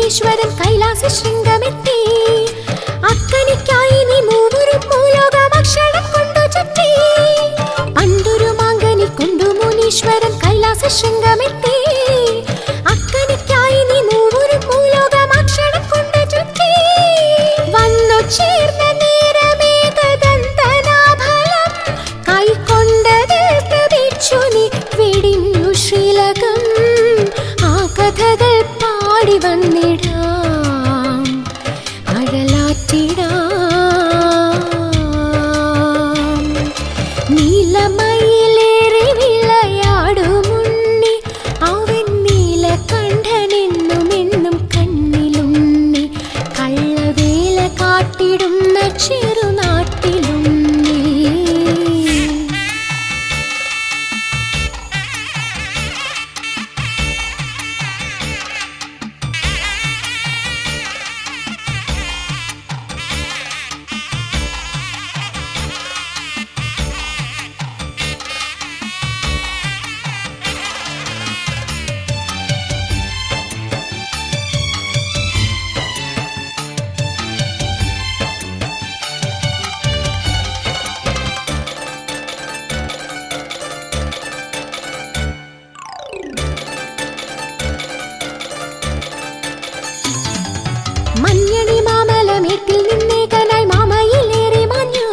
ഈശ്വരൻ കൈലാസ ശൃംഗമെത്തി. അക്കനിക്കായി നീ മൂവരും ഭൂലോകമക്ഷരം കൊണ്ടു ചുറ്റി. പണ്ടൊരു മാങ്കനി കൊണ്ടു മുനീശ്വരൻ കൈലാസ ശൃംഗമെത്തി. അക്കനിക്കായി നീ മൂവരും ഭൂലോകമക്ഷരം കൊണ്ടു ചുറ്റി. വന്നു ചേർന്ന നേരമേകദന്തനാഫലം കൈക്കൊണ്ടതിൽ പ്രതീക്ഷു നീ വെടിഞ്ഞു ശ്രീലകം. ആ കഥകൾ പാടി വന്നിടാം, അഴലാറ്റിടാം. നീലമയിലേറി വിളയാടുമുണ്ണി, അവൻ നീലകണ്ഠനെന്നും എന്നും കണ്ണിലുണ്ണി. കള്ളവേല കാട്ടിടുന്ന ചെറുനാട്ടിലുണ്ണി. മഞ്ഞണി മാമലമേട്ടിൽ നിന്നേകനായി മാമയിലേറി മാഞ്ഞു.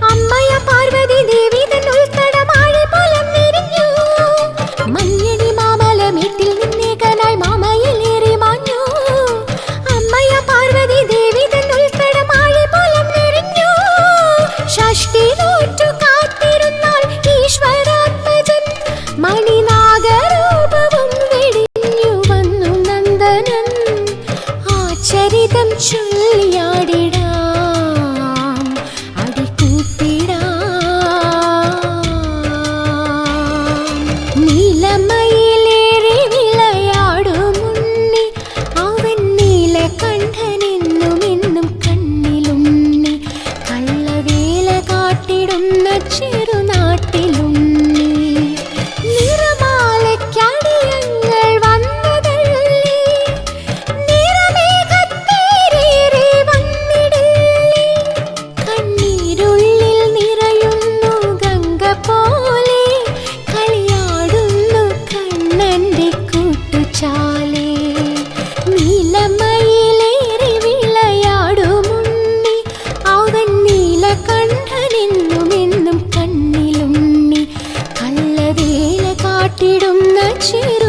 അമ്മയ പാർവതി ദേവി തൻ ഉൾക്കടമാഴി പോലം നിരിഞ്ഞു. മഞ്ഞണി മാമലമേട്ടിൽ നിന്നേകനായി മാമയിലേറി മാഞ്ഞു. അമ്മയ പാർവതി ദേവി തൻ ഉൾക്കടമാഴി പോലം നിരിഞ്ഞു. ഷഷ്ടി നോറ്റു കാത്തിരുന്നാൾ ഈശ്വരാത്മജൻ. മണിനാഗരൂപവും വെടിഞ്ഞു വന്നു നന്ദനൻ. ചരിതം ചൊല്ലിയാടിടാം, അടിക്കൂട്ടിടാം. നീലമയിലേറി വിളയാടുമുണ്ണി, അവൻ നീലകണ്ഠനെന്നും എന്നും കണ്ണിലുണ്ണി. കള്ളവേല കാട്ടിടുന്ന ചെറുനാട്ടിലുണ്ണി. നിറമാലയ്ക്കടിയങ്ങൾ വന്നതല്ലേ, കണ്ണീരുള്ളിൽ നിറയുന്നു ഗംഗ പോലെ. കളിയാടുന്നു കണ്ണന്റെ കൂട്ടുചാലേ. നീലമയിലേറി വിളയാടുമുണ്ണി, അവൻ നീലകണ്ഠനെന്നും എന്നും കണ്ണിലുണ്ണി. കള്ളവേല കാട്ടിടുന്ന ചെറു